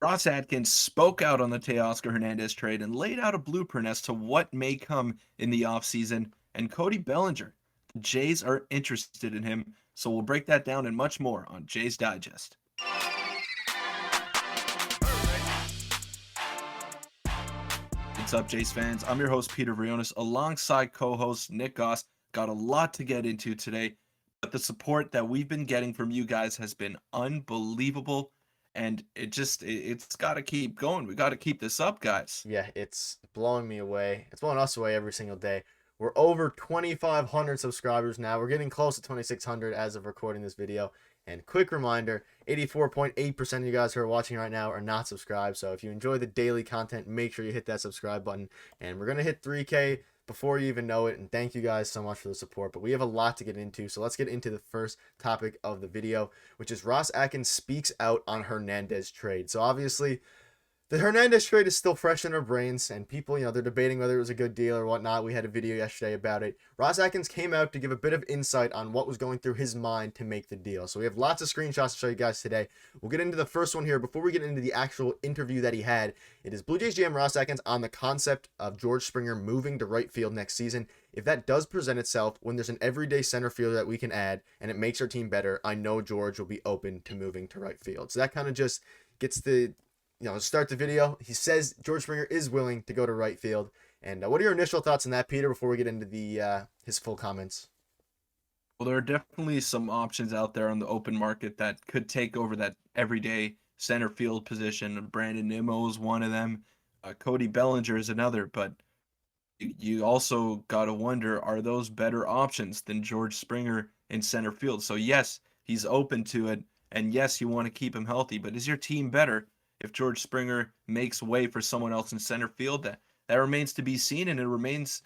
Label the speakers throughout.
Speaker 1: Ross Atkins spoke out on the Teoscar Hernandez trade and laid out a blueprint as to what may come in the offseason. And Cody Bellinger, the Jays are interested in him. So we'll break that down and much more on Jays Digest. What's up, Jays fans? I'm your host, Peter Vryonis, alongside co-host Nick Gosse. Got a lot to get into today, but the support that we've been getting from you guys has been unbelievable, and it's got to keep going. We got to keep this up, guys.
Speaker 2: Yeah, it's blowing me away. It's blowing us away every single day. We're over 2,500 subscribers now. We're getting close to 2,600 as of recording this video. And quick reminder, 84.8% of you guys who are watching right now are not subscribed. So if you enjoy the daily content, make sure you hit that subscribe button. And we're going to hit 3K before you even know it. And thank you guys so much for the support. But we have a lot to get into. So let's get into the first topic of the video, which is Ross Atkins speaks out on Hernandez trade. So obviously, the Hernandez trade is still fresh in our brains, and people, they're debating whether it was a good deal or whatnot. We had a video yesterday about it. Ross Atkins came out to give a bit of insight on what was going through his mind to make the deal. So we have lots of screenshots to show you guys today. We'll get into the first one here. Before we get into the actual interview that he had, it is Blue Jays GM Ross Atkins on the concept of George Springer moving to right field next season. If that does present itself, when there's an everyday center fielder that we can add and it makes our team better, I know George will be open to moving to right field. So that kind of just gets the start the video. He says George Springer is willing to go to right field. And what are your initial thoughts on that, Peter, before we get into the his full comments?
Speaker 1: Well, there are definitely some options out there on the open market that could take over that everyday center field position. Brandon Nimmo is one of them. Cody Bellinger is another. But you also got to wonder, are those better options than George Springer in center field? So, yes, he's open to it. And yes, you want to keep him healthy. But is your team better if George Springer makes way for someone else in center field? That remains to be seen, and it remains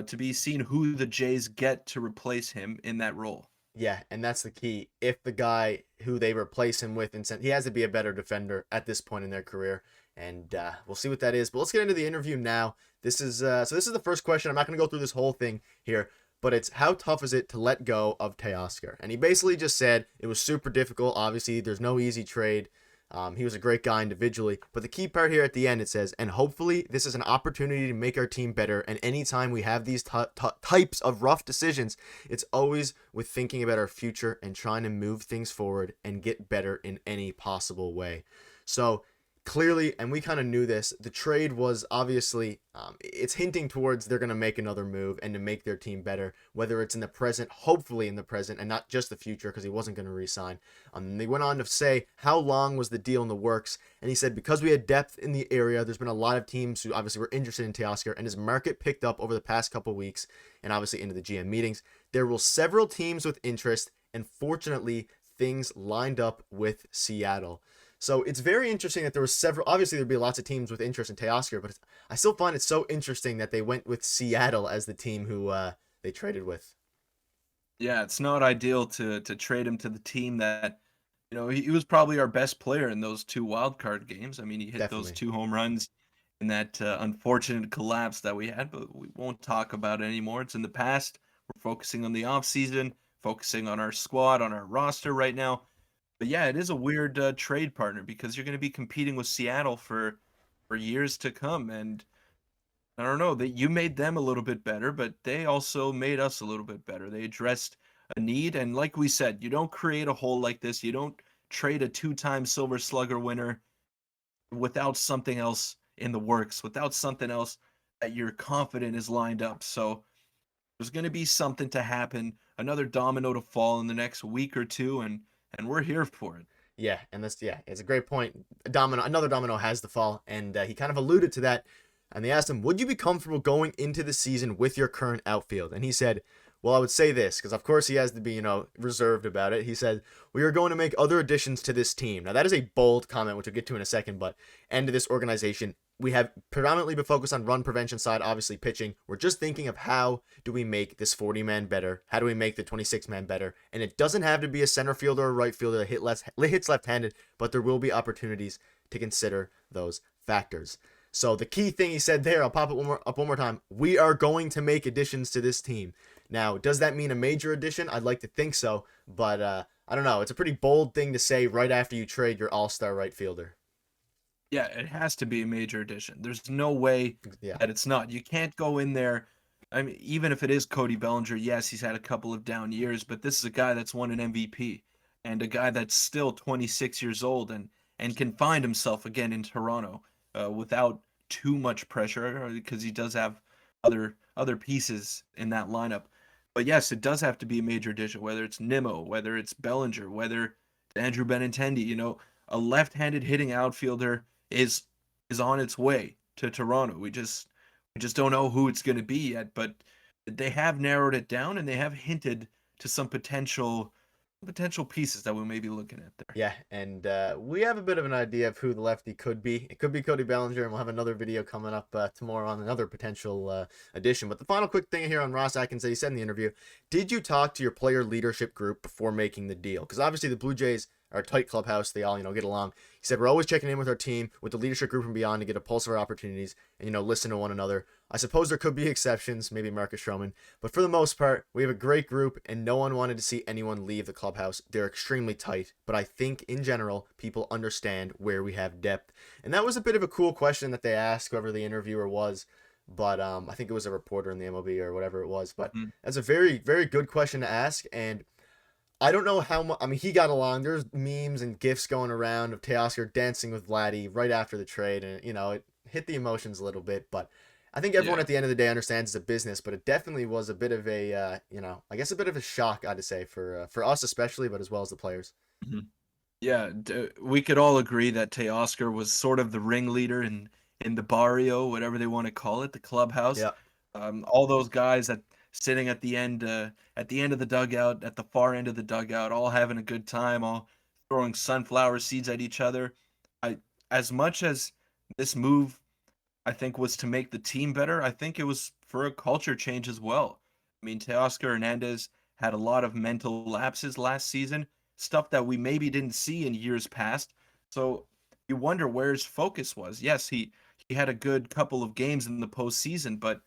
Speaker 1: to be seen who the Jays get to replace him in that role.
Speaker 2: Yeah, and that's the key. If the guy who they replace him with, he has to be a better defender at this point in their career, and we'll see what that is. But let's get into the interview now. This is the first question. I'm not going to go through this whole thing here, but it's how tough is it to let go of Teoscar? And he basically just said it was super difficult. Obviously, there's no easy trade. He was a great guy individually, but the key part here at the end, it says, and hopefully this is an opportunity to make our team better. And anytime we have these types of rough decisions, it's always with thinking about our future and trying to move things forward and get better in any possible way. So clearly, and we kind of knew this, the trade was obviously, it's hinting towards they're going to make another move and to make their team better, whether it's in the present, hopefully in the present, and not just the future, because he wasn't going to re-sign. They went on to say, how long was the deal in the works? And he said, because we had depth in the area, there's been a lot of teams who obviously were interested in Teoscar, and his market picked up over the past couple weeks, and obviously into the GM meetings. There were several teams with interest, and fortunately, things lined up with Seattle. So it's very interesting that there were several, obviously there'd be lots of teams with interest in Teoscar, but I still find it so interesting that they went with Seattle as the team who they traded with.
Speaker 1: Yeah, it's not ideal to trade him to the team that, he was probably our best player in those two wild card games. I mean, he hit those
Speaker 2: Definitely.
Speaker 1: 2 home runs in that unfortunate collapse that we had, but we won't talk about it anymore. It's in the past. We're focusing on the offseason, focusing on our squad, on our roster right now. But yeah, it is a weird trade partner because you're going to be competing with Seattle for years to come. And I don't know, that you made them a little bit better, but they also made us a little bit better. They addressed a need, and like we said, you don't create a hole like this. You don't trade a 2-time Silver Slugger winner without something else in the works, without something else that you're confident is lined up. So there's going to be something to happen, another domino to fall in the next week or two, and we're here for it.
Speaker 2: Yeah, and it's a great point. Another domino has to fall, and he kind of alluded to that. And they asked him, would you be comfortable going into the season with your current outfield? And he said, well, I would say this, because of course he has to be, reserved about it. He said, we are going to make other additions to this team. Now that is a bold comment, which we'll get to in a second, but and to this organization, we have predominantly been focused on run prevention side, obviously pitching. We're just thinking of how do we make this 40-man better? How do we make the 26-man better? And it doesn't have to be a center fielder or a right fielder that hits left-handed, but there will be opportunities to consider those factors. So the key thing he said there, I'll pop it one more time. We are going to make additions to this team. Now, does that mean a major addition? I'd like to think so, but I don't know. It's a pretty bold thing to say right after you trade your all-star right fielder.
Speaker 1: Yeah, it has to be a major addition. There's no way
Speaker 2: Yeah.
Speaker 1: that it's not. You can't go in there. I mean, even if it is Cody Bellinger, yes, he's had a couple of down years, but this is a guy that's won an MVP and a guy that's still 26 years old and can find himself again in Toronto without too much pressure because he does have other pieces in that lineup. But yes, it does have to be a major addition, whether it's Nimmo, whether it's Bellinger, whether it's Andrew Benintendi. A left-handed hitting outfielder is on its way to Toronto. We just don't know who it's going to be yet, but they have narrowed it down and they have hinted to some potential pieces that we may be looking at there.
Speaker 2: Yeah, and we have a bit of an idea of who the lefty could be. It could be Cody Bellinger, and we'll have another video coming up tomorrow on another potential addition. But the final quick thing here on Ross Atkins that he said in the interview, did you talk to your player leadership group before making the deal? Because obviously the Blue Jays are a tight clubhouse. They all, get along. He said, we're always checking in with our team, with the leadership group and beyond to get a pulse of our opportunities and, listen to one another. I suppose there could be exceptions, maybe Marcus Stroman, but for the most part, we have a great group and no one wanted to see anyone leave the clubhouse. They're extremely tight, but I think in general, people understand where we have depth. And that was a bit of a cool question that they asked, whoever the interviewer was. But I think it was a reporter in the MLB or whatever it was. But that's a very, very good question to ask. And I don't know how much. I mean, he got along. There's memes and gifs going around of Teoscar dancing with Vladdy right after the trade, and it hit the emotions a little bit. But I think everyone at the end of the day understands it's a business. But it definitely was a bit of a, I guess a bit of a shock, I'd say, for us especially, but as well as the players.
Speaker 1: Mhm. Yeah, we could all agree that Teoscar was sort of the ringleader in the barrio, whatever they want to call it, the clubhouse.
Speaker 2: Yeah,
Speaker 1: All those guys that sitting at the end of the dugout, at the far end of the dugout, all having a good time, all throwing sunflower seeds at each other. I as much as this move I think was to make the team better, I think it was for a culture change as well. I mean, Teoscar Hernandez had a lot of mental lapses last season, stuff that we maybe didn't see in years past. So you wonder where his focus was. Yes, he had a good couple of games in the postseason, but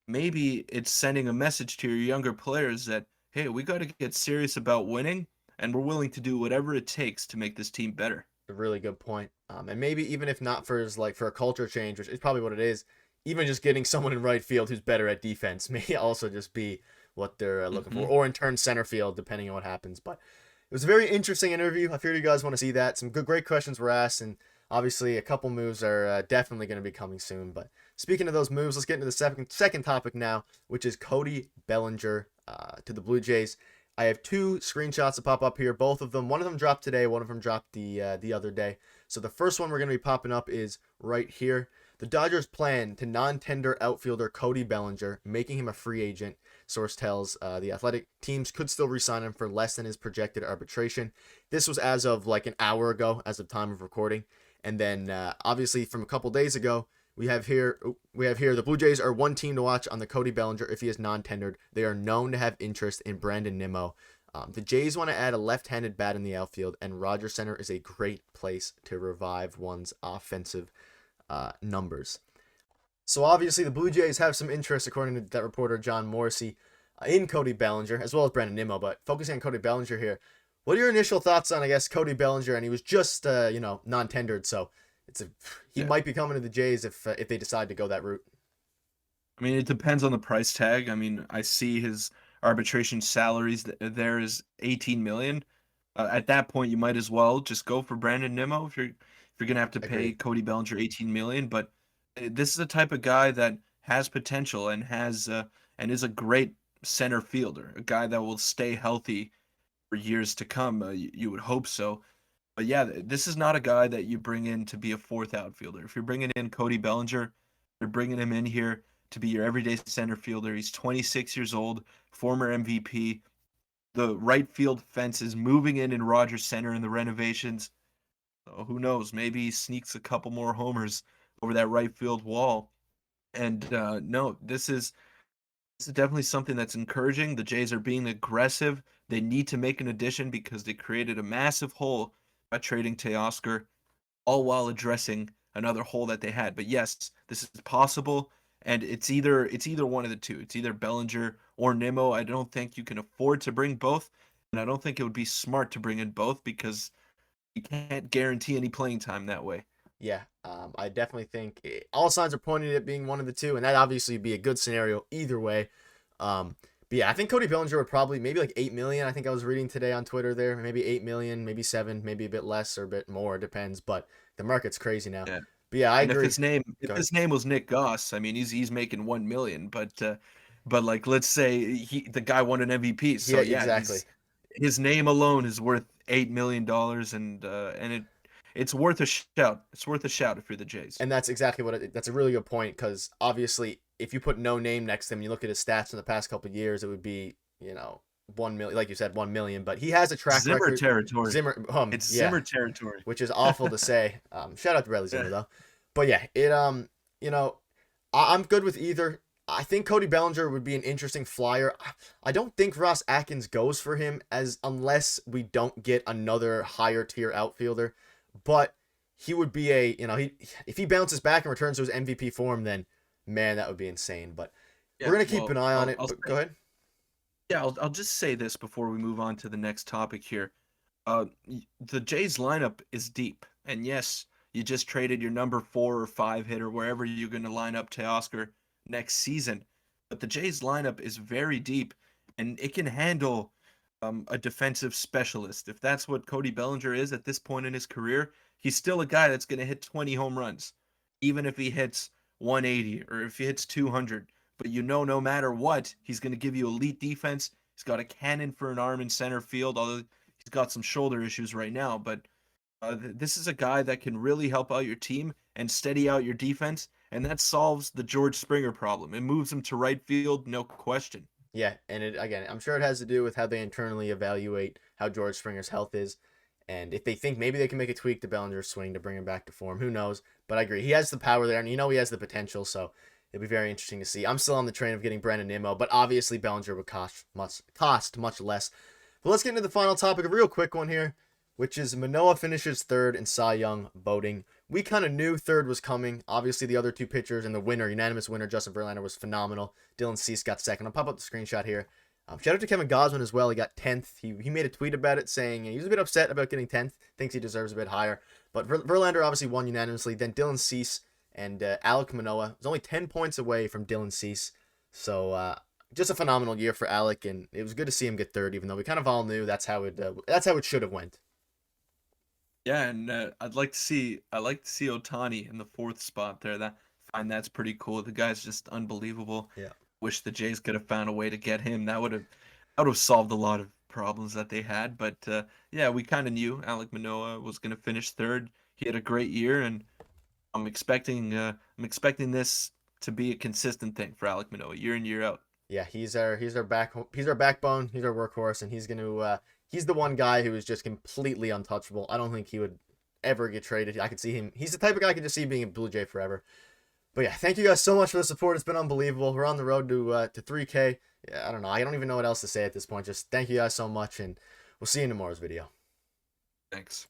Speaker 1: maybe it's sending a message to your younger players that, hey, we got to get serious about winning, and we're willing to do whatever it takes to make this team better.
Speaker 2: a really good point. And maybe even if not for for a culture change, which is probably what it is, even just getting someone in right field who's better at defense may also just be what they're looking for, or in turn center field, depending on what happens. But it was a very interesting interview. I figured you guys want to see that. Some great questions were asked, and obviously a couple moves are definitely going to be coming soon. But speaking of those moves, let's get into the second topic now, which is Cody Bellinger to the Blue Jays. I have two screenshots to pop up here. Both of them, one of them dropped today, one of them dropped the other day. So the first one we're going to be popping up is right here. The Dodgers plan to non-tender outfielder Cody Bellinger, making him a free agent. Source tells The Athletic teams could still re-sign him for less than his projected arbitration. This was as of like an hour ago, as of time of recording. And then obviously from a couple days ago, we have here the Blue Jays are one team to watch on the Cody Bellinger if he is non-tendered. They are known to have interest in Brandon Nimmo. The Jays want to add a left-handed bat in the outfield, and Rogers Center is a great place to revive one's offensive numbers. So obviously the Blue Jays have some interest, according to that reporter John Morrissey, in Cody Bellinger, as well as Brandon Nimmo. But focusing on Cody Bellinger here, what are your initial thoughts on, I guess, Cody Bellinger? And he was just, non-tendered, so he might be coming to the Jays if they decide to go that route.
Speaker 1: I mean, it depends on the price tag. I mean, I see his arbitration salaries there is 18 million. At that point, you might as well just go for Brandon Nimmo if you're gonna have to pay
Speaker 2: Agreed.
Speaker 1: Cody Bellinger 18 million. But this is the type of guy that has potential and is a great center fielder, a guy that will stay healthy for years to come. You would hope so. But yeah, this is not a guy that you bring in to be a fourth outfielder. If you're bringing in Cody Bellinger, you're bringing him in here to be your everyday center fielder. He's 26 years old, former MVP. The right field fence is moving in Rogers Center in the renovations. So who knows? Maybe he sneaks a couple more homers over that right field wall. And no, this is definitely something that's encouraging. The Jays are being aggressive. They need to make an addition because they created a massive hole by trading Teoscar, all while addressing another hole that they had. But yes, this is possible, and it's either one of the two. It's either Bellinger or Nimmo. I don't think you can afford to bring both, and I don't think it would be smart to bring in both because you can't guarantee any playing time that way.
Speaker 2: Yeah, I definitely think all signs are pointing at it being one of the two, and that obviously would be a good scenario either way. But yeah, I think Cody Bellinger would probably maybe like 8 million. I think I was reading today on Twitter there, maybe 8 million, maybe 7, maybe a bit less or a bit more, depends. But the market's crazy now.
Speaker 1: Yeah.
Speaker 2: But yeah, I
Speaker 1: And if
Speaker 2: agree.
Speaker 1: his name if
Speaker 2: Go ahead.
Speaker 1: his name was Nick Goss, I mean, he's making 1 million, but like let's say the guy won an MVP,
Speaker 2: Yeah,
Speaker 1: so yeah,
Speaker 2: exactly.
Speaker 1: he's his name alone is worth $8 million, and it's worth a shout. It's worth a shout if you're the Jays.
Speaker 2: And that's exactly that's a really good point because obviously, if you put no name next to him, you look at his stats in the past couple of years, it would be 1 million, like you said, 1 million. But he has a track
Speaker 1: Zimmer
Speaker 2: record.
Speaker 1: territory.
Speaker 2: Zimmer,
Speaker 1: It's
Speaker 2: yeah,
Speaker 1: Zimmer territory.
Speaker 2: which is awful to say. Shout out to Bradley
Speaker 1: Yeah.
Speaker 2: Zimmer though. But yeah, you know, I'm good with either. I think Cody Bellinger would be an interesting flyer. I don't think Ross Atkins goes for him as unless we don't get another higher tier outfielder. But he would be he if he bounces back and returns to his MVP form, then man, that would be insane. But we're
Speaker 1: Yeah,
Speaker 2: gonna keep
Speaker 1: well,
Speaker 2: an eye on
Speaker 1: I'll
Speaker 2: it.
Speaker 1: I'll
Speaker 2: But
Speaker 1: say
Speaker 2: go ahead.
Speaker 1: yeah, I'll just say this before we move on to the next topic here. The Jays lineup is deep, and yes, you just traded your number 4 or 5 hitter wherever you're going to line up Teoscar next season. But the Jays lineup is very deep, and it can handle a defensive specialist. If that's what Cody Bellinger is at this point in his career, he's still a guy that's going to hit 20 home runs, even if he hits 180 or if he hits 200. But no matter what, he's going to give you elite defense. He's got a cannon for an arm in center field, although he's got some shoulder issues right now. But this is a guy that can really help out your team and steady out your defense, and that solves the George Springer problem. It moves him to right field, no question.
Speaker 2: Yeah, and again, I'm sure it has to do with how they internally evaluate how George Springer's health is, and if they think maybe they can make a tweak to Bellinger's swing to bring him back to form, who knows? But I agree, he has the power there, and he has the potential, so it'll be very interesting to see. I'm still on the train of getting Brandon Nimmo, but obviously Bellinger would cost much less. But let's get into the final topic, a real quick one here, which is Manoah finishes third in Cy Young voting. We kind of knew third was coming. Obviously, the other two pitchers and the unanimous winner, Justin Verlander, was phenomenal. Dylan Cease got second. I'll pop up the screenshot here. Shout out to Kevin Gosman as well. He got 10th. He made a tweet about it saying he was a bit upset about getting 10th. Thinks he deserves a bit higher. But Verlander obviously won unanimously. Then Dylan Cease and Alek Manoah was only 10 points away from Dylan Cease. So just a phenomenal year for Alek, and it was good to see him get third, even though we kind of all knew that's how it should have went.
Speaker 1: Yeah, and I'd like to see Otani in the fourth spot there. That's pretty cool. The guy's just unbelievable.
Speaker 2: Yeah.
Speaker 1: Wish the Jays could have found a way to get him. That would have solved a lot of problems that they had. But yeah, we kind of knew Alek Manoah was going to finish third. He had a great year, and I'm expecting this to be a consistent thing for Alek Manoah year in year out.
Speaker 2: Yeah, he's our backbone, he's our workhorse, and he's the one guy who is just completely untouchable. I don't think he would ever get traded. I could see him. He's the type of guy I could just see being a Blue Jay forever. But yeah, thank you guys so much for the support. It's been unbelievable. We're on the road to 3K. Yeah, I don't know. I don't even know what else to say at this point. Just thank you guys so much, and we'll see you in tomorrow's video.
Speaker 1: Thanks.